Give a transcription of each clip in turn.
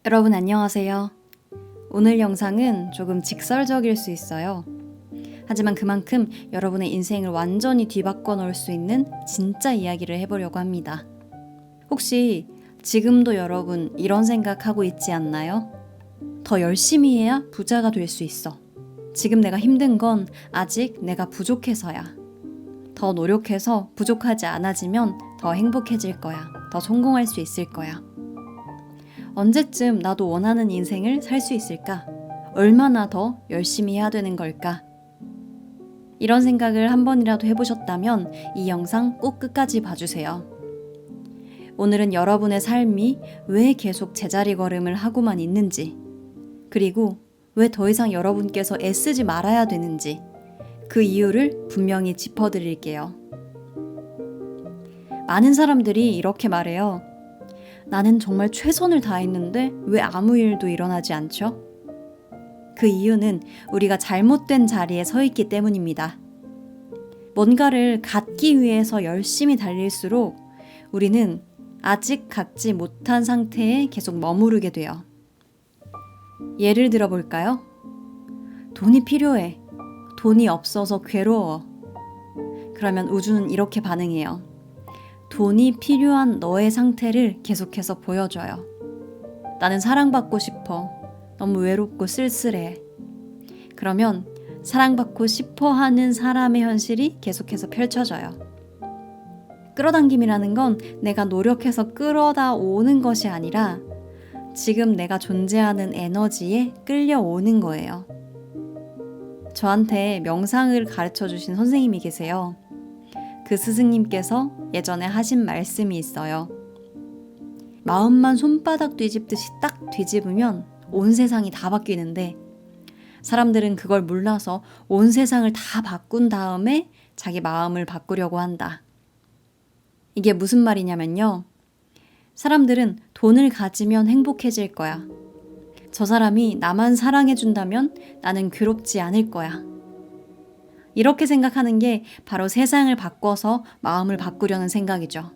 여러분 안녕하세요. 오늘 영상은 조금 직설적일 수 있어요. 하지만 그만큼 여러분의 인생을 완전히 뒤바꿔 놓을 수 있는 진짜 이야기를 해보려고 합니다. 혹시 지금도 여러분 이런 생각하고 있지 않나요? 더 열심히 해야 부자가 될 수 있어. 지금 내가 힘든 건 아직 내가 부족해서야. 더 노력해서 부족하지 않아지면 더 행복해질 거야. 더 성공할 수 있을 거야. 언제쯤 나도 원하는 인생을 살 수 있을까? 얼마나 더 열심히 해야 되는 걸까? 이런 생각을 한 번이라도 해보셨다면 이 영상 꼭 끝까지 봐주세요. 오늘은 여러분의 삶이 왜 계속 제자리 걸음을 하고만 있는지, 그리고 왜 더 이상 여러분께서 애쓰지 말아야 되는지 그 이유를 분명히 짚어드릴게요. 많은 사람들이 이렇게 말해요. 나는 정말 최선을 다했는데 왜 아무 일도 일어나지 않죠? 그 이유는 우리가 잘못된 자리에 서 있기 때문입니다. 뭔가를 갖기 위해서 열심히 달릴수록 우리는 아직 갖지 못한 상태에 계속 머무르게 돼요. 예를 들어 볼까요? 돈이 필요해. 돈이 없어서 괴로워. 그러면 우주는 이렇게 반응해요. 돈이 필요한 너의 상태를 계속해서 보여줘요. 나는 사랑받고 싶어. 너무 외롭고 쓸쓸해. 그러면 사랑받고 싶어 하는 사람의 현실이 계속해서 펼쳐져요. 끌어당김이라는 건 내가 노력해서 끌어다 오는 것이 아니라 지금 내가 존재하는 에너지에 끌려오는 거예요. 저한테 명상을 가르쳐 주신 선생님이 계세요. 그 스승님께서 예전에 하신 말씀이 있어요. 마음만 손바닥 뒤집듯이 딱 뒤집으면 온 세상이 다 바뀌는데 사람들은 그걸 몰라서 온 세상을 다 바꾼 다음에 자기 마음을 바꾸려고 한다. 이게 무슨 말이냐면요. 사람들은 돈을 가지면 행복해질 거야. 저 사람이 나만 사랑해준다면 나는 괴롭지 않을 거야. 이렇게 생각하는 게 바로 세상을 바꿔서 마음을 바꾸려는 생각이죠.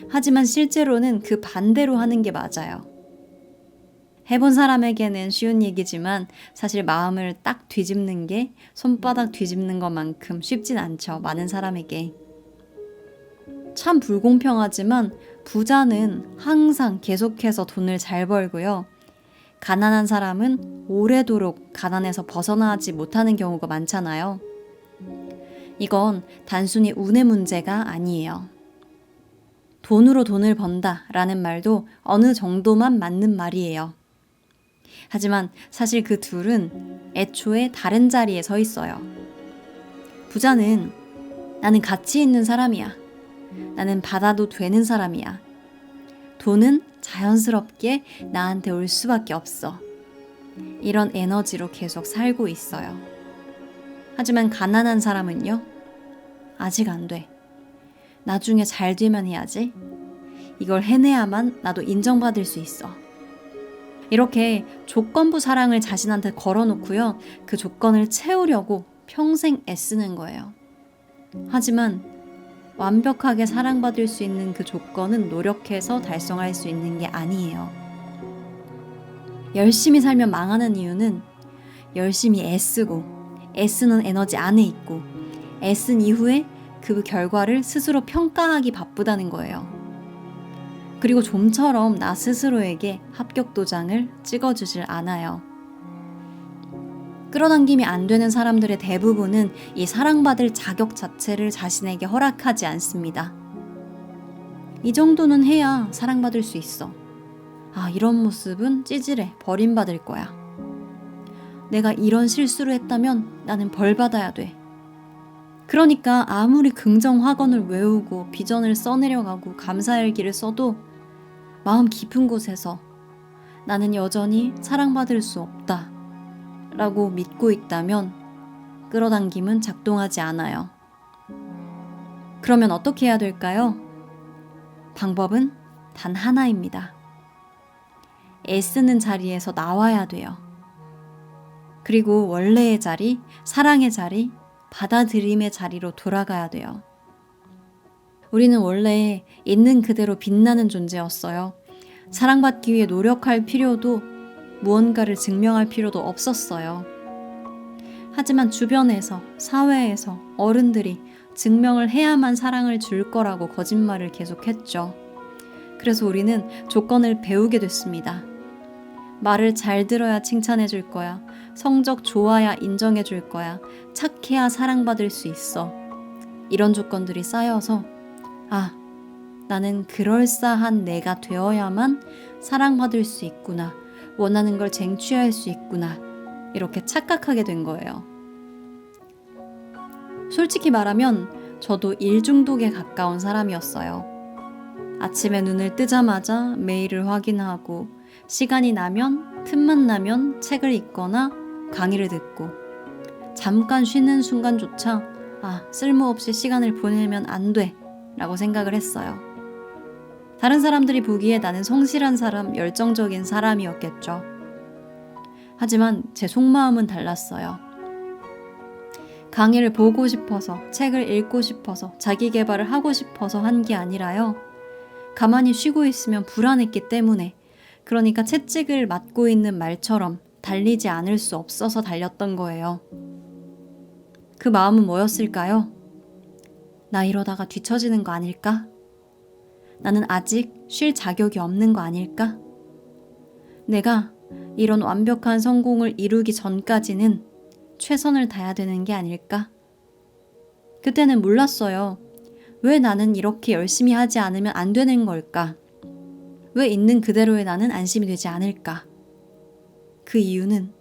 하지만 실제로는 그 반대로 하는 게 맞아요. 해본 사람에게는 쉬운 얘기지만 사실 마음을 딱 뒤집는 게 손바닥 뒤집는 것만큼 쉽진 않죠. 많은 사람에게. 참 불공평하지만 부자는 항상 계속해서 돈을 잘 벌고요. 가난한 사람은 오래도록 가난에서 벗어나지 못하는 경우가 많잖아요. 이건 단순히 운의 문제가 아니에요. 돈으로 돈을 번다라는 말도 어느 정도만 맞는 말이에요. 하지만 사실 그 둘은 애초에 다른 자리에 서 있어요. 부자는 나는 가치 있는 사람이야. 나는 받아도 되는 사람이야. 돈은 자연스럽게 나한테 올 수밖에 없어. 이런 에너지로 계속 살고 있어요. 하지만 가난한 사람은요? 아직 안 돼. 나중에 잘 되면 해야지. 이걸 해내야만 나도 인정받을 수 있어. 이렇게 조건부 사랑을 자신한테 걸어놓고요. 그 조건을 채우려고 평생 애쓰는 거예요. 하지만 완벽하게 사랑받을 수 있는 그 조건은 노력해서 달성할 수 있는 게 아니에요. 열심히 살면 망하는 이유는 열심히 애쓰는 에너지 안에 있고 애쓴 이후에 그 결과를 스스로 평가하기 바쁘다는 거예요. 그리고 좀처럼 나 스스로에게 합격 도장을 찍어주질 않아요. 끌어당김이 안 되는 사람들의 대부분은 이 사랑받을 자격 자체를 자신에게 허락하지 않습니다. 이 정도는 해야 사랑받을 수 있어. 아, 이런 모습은 찌질해. 버림받을 거야. 내가 이런 실수를 했다면 나는 벌 받아야 돼. 그러니까 아무리 긍정 확언을 외우고 비전을 써내려가고 감사일기를 써도 마음 깊은 곳에서 나는 여전히 사랑받을 수 없다 라고 믿고 있다면 끌어당김은 작동하지 않아요. 그러면 어떻게 해야 될까요? 방법은 단 하나입니다. 애쓰는 자리에서 나와야 돼요. 그리고 원래의 자리, 사랑의 자리, 받아들임의 자리로 돌아가야 돼요. 우리는 원래 있는 그대로 빛나는 존재였어요. 사랑받기 위해 노력할 필요도 무언가를 증명할 필요도 없었어요. 하지만 주변에서, 사회에서 어른들이 증명을 해야만 사랑을 줄 거라고 거짓말을 계속했죠. 그래서 우리는 조건을 배우게 됐습니다. 말을 잘 들어야 칭찬해 줄 거야. 성적 좋아야 인정해 줄 거야. 착해야 사랑받을 수 있어. 이런 조건들이 쌓여서 나는 그럴싸한 내가 되어야만 사랑받을 수 있구나. 원하는 걸 쟁취할 수 있구나. 이렇게 착각하게 된 거예요. 솔직히 말하면 저도 일 중독에 가까운 사람이었어요. 아침에 눈을 뜨자마자 메일을 확인하고 시간이 나면 틈만 나면 책을 읽거나 강의를 듣고 잠깐 쉬는 순간조차 쓸모없이 시간을 보내면 안 돼 라고 생각을 했어요. 다른 사람들이 보기에 나는 성실한 사람, 열정적인 사람이었겠죠. 하지만 제 속마음은 달랐어요. 강의를 보고 싶어서, 책을 읽고 싶어서, 자기 개발을 하고 싶어서 한 게 아니라요. 가만히 쉬고 있으면 불안했기 때문에, 그러니까 채찍을 맞고 있는 말처럼 달리지 않을 수 없어서 달렸던 거예요. 그 마음은 뭐였을까요? 나 이러다가 뒤처지는 거 아닐까? 나는 아직 쉴 자격이 없는 거 아닐까? 내가 이런 완벽한 성공을 이루기 전까지는 최선을 다해야 되는 게 아닐까? 그때는 몰랐어요. 왜 나는 이렇게 열심히 하지 않으면 안 되는 걸까? 왜 있는 그대로의 나는 안심이 되지 않을까? 그 이유는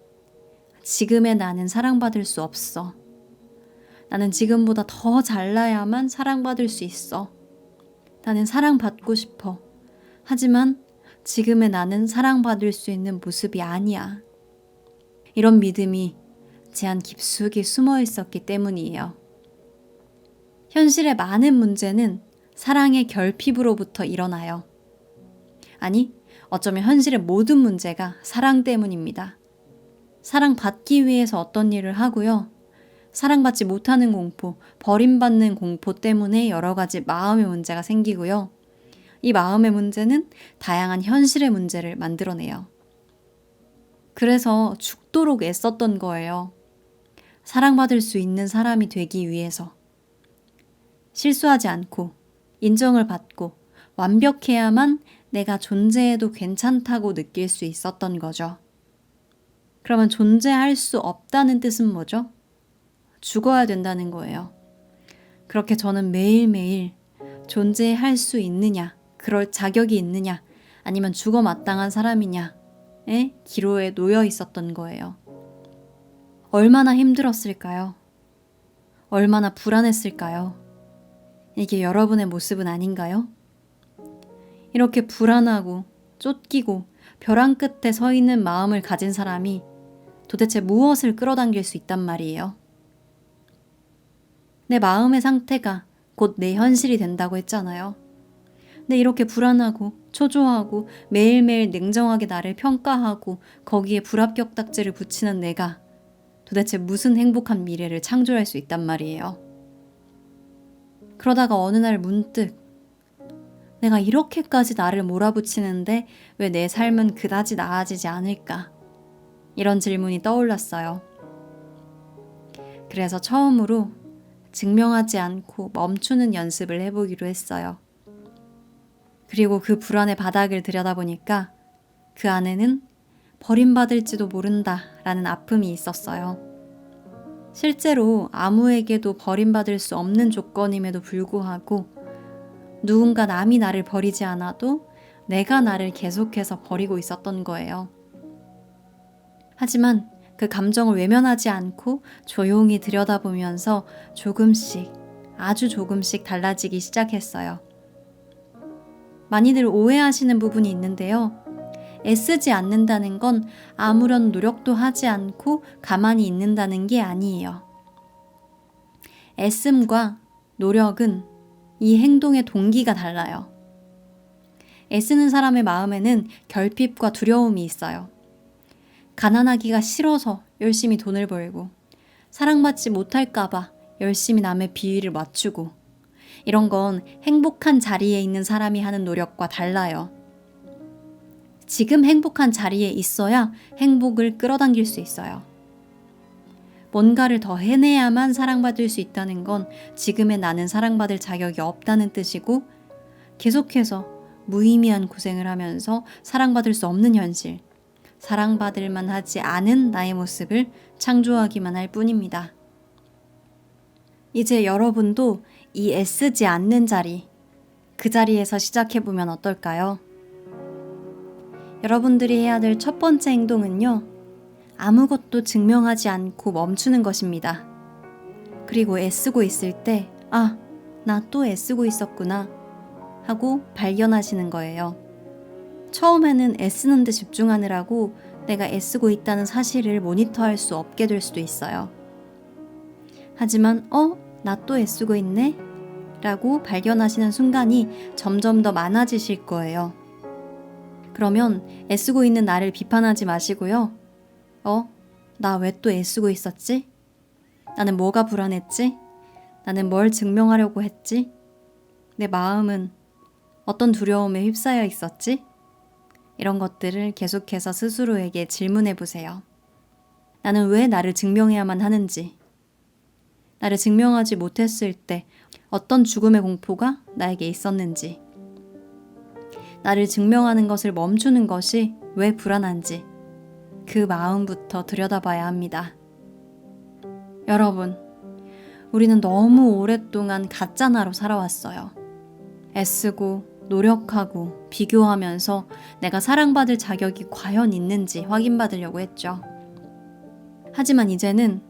지금의 나는 사랑받을 수 없어. 나는 지금보다 더 잘나야만 사랑받을 수 있어. 나는 사랑받고 싶어. 하지만 지금의 나는 사랑받을 수 있는 모습이 아니야. 이런 믿음이 제 안 깊숙이 숨어 있었기 때문이에요. 현실의 많은 문제는 사랑의 결핍으로부터 일어나요. 아니, 어쩌면 현실의 모든 문제가 사랑 때문입니다. 사랑받기 위해서 어떤 일을 하고요. 사랑받지 못하는 공포, 버림받는 공포 때문에 여러 가지 마음의 문제가 생기고요. 이 마음의 문제는 다양한 현실의 문제를 만들어내요. 그래서 죽도록 애썼던 거예요. 사랑받을 수 있는 사람이 되기 위해서. 실수하지 않고, 인정을 받고, 완벽해야만 내가 존재해도 괜찮다고 느낄 수 있었던 거죠. 그러면 존재할 수 없다는 뜻은 뭐죠? 죽어야 된다는 거예요. 그렇게 저는 매일매일 존재할 수 있느냐, 그럴 자격이 있느냐, 아니면 죽어 마땅한 사람이냐의 기로에 놓여 있었던 거예요. 얼마나 힘들었을까요? 얼마나 불안했을까요? 이게 여러분의 모습은 아닌가요? 이렇게 불안하고 쫓기고 벼랑 끝에 서 있는 마음을 가진 사람이 도대체 무엇을 끌어당길 수 있단 말이에요? 내 마음의 상태가 곧 내 현실이 된다고 했잖아요. 근데 이렇게 불안하고 초조하고 매일매일 냉정하게 나를 평가하고 거기에 불합격 딱지를 붙이는 내가 도대체 무슨 행복한 미래를 창조할 수 있단 말이에요. 그러다가 어느 날 문득 내가 이렇게까지 나를 몰아붙이는데 왜 내 삶은 그다지 나아지지 않을까? 이런 질문이 떠올랐어요. 그래서 처음으로 증명하지 않고 멈추는 연습을 해보기로 했어요. 그리고 그 불안의 바닥을 들여다보니까 그 안에는 버림받을지도 모른다라는 아픔이 있었어요. 실제로 아무에게도 버림받을 수 없는 조건임에도 불구하고 누군가 남이 나를 버리지 않아도 내가 나를 계속해서 버리고 있었던 거예요. 하지만 그 감정을 외면하지 않고 조용히 들여다보면서 조금씩, 아주 조금씩 달라지기 시작했어요. 많이들 오해하시는 부분이 있는데요. 애쓰지 않는다는 건 아무런 노력도 하지 않고 가만히 있는다는 게 아니에요. 애씀과 노력은 이 행동의 동기가 달라요. 애쓰는 사람의 마음에는 결핍과 두려움이 있어요. 가난하기가 싫어서 열심히 돈을 벌고, 사랑받지 못할까봐 열심히 남의 비위를 맞추고, 이런 건 행복한 자리에 있는 사람이 하는 노력과 달라요. 지금 행복한 자리에 있어야 행복을 끌어당길 수 있어요. 뭔가를 더 해내야만 사랑받을 수 있다는 건 지금의 나는 사랑받을 자격이 없다는 뜻이고, 계속해서 무의미한 고생을 하면서 사랑받을 수 없는 현실, 사랑받을 만하지 않은 나의 모습을 창조하기만 할 뿐입니다. 이제 여러분도 이 애쓰지 않는 자리, 그 자리에서 시작해보면 어떨까요? 여러분들이 해야 될 첫 번째 행동은요, 아무것도 증명하지 않고 멈추는 것입니다. 그리고 애쓰고 있을 때, 아, 나 또 애쓰고 있었구나 하고 발견하시는 거예요. 처음에는 애쓰는 데 집중하느라고 내가 애쓰고 있다는 사실을 모니터할 수 없게 될 수도 있어요. 하지만 나 또 애쓰고 있네? 라고 발견하시는 순간이 점점 더 많아지실 거예요. 그러면 애쓰고 있는 나를 비판하지 마시고요. 나 왜 또 애쓰고 있었지? 나는 뭐가 불안했지? 나는 뭘 증명하려고 했지? 내 마음은 어떤 두려움에 휩싸여 있었지? 이런 것들을 계속해서 스스로에게 질문해 보세요. 나는 왜 나를 증명해야만 하는지, 나를 증명하지 못했을 때 어떤 죽음의 공포가 나에게 있었는지, 나를 증명하는 것을 멈추는 것이 왜 불안한지, 그 마음부터 들여다봐야 합니다. 여러분, 우리는 너무 오랫동안 가짜 나로 살아왔어요. 애쓰고 노력하고 비교하면서 내가 사랑받을 자격이 과연 있는지 확인받으려고 했죠. 하지만 이제는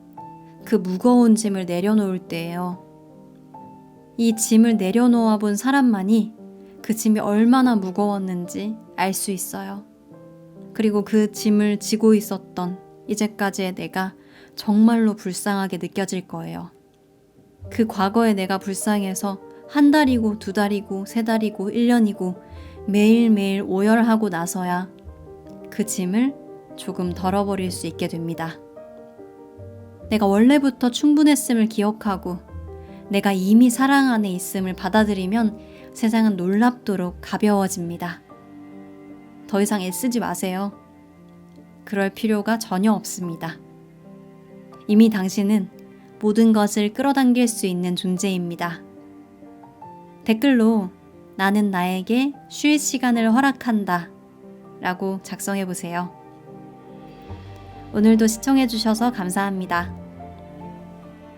그 무거운 짐을 내려놓을 때예요. 이 짐을 내려놓아 본 사람만이 그 짐이 얼마나 무거웠는지 알 수 있어요. 그리고 그 짐을 지고 있었던 이제까지의 내가 정말로 불쌍하게 느껴질 거예요. 그 과거의 내가 불쌍해서 한 달이고 두 달이고 세 달이고 1년이고 매일매일 오열하고 나서야 그 짐을 조금 덜어버릴 수 있게 됩니다. 내가 원래부터 충분했음을 기억하고 내가 이미 사랑 안에 있음을 받아들이면 세상은 놀랍도록 가벼워집니다. 더 이상 애쓰지 마세요. 그럴 필요가 전혀 없습니다. 이미 당신은 모든 것을 끌어당길 수 있는 존재입니다. 댓글로 나는 나에게 쉴 시간을 허락한다 라고 작성해 보세요. 오늘도 시청해 주셔서 감사합니다.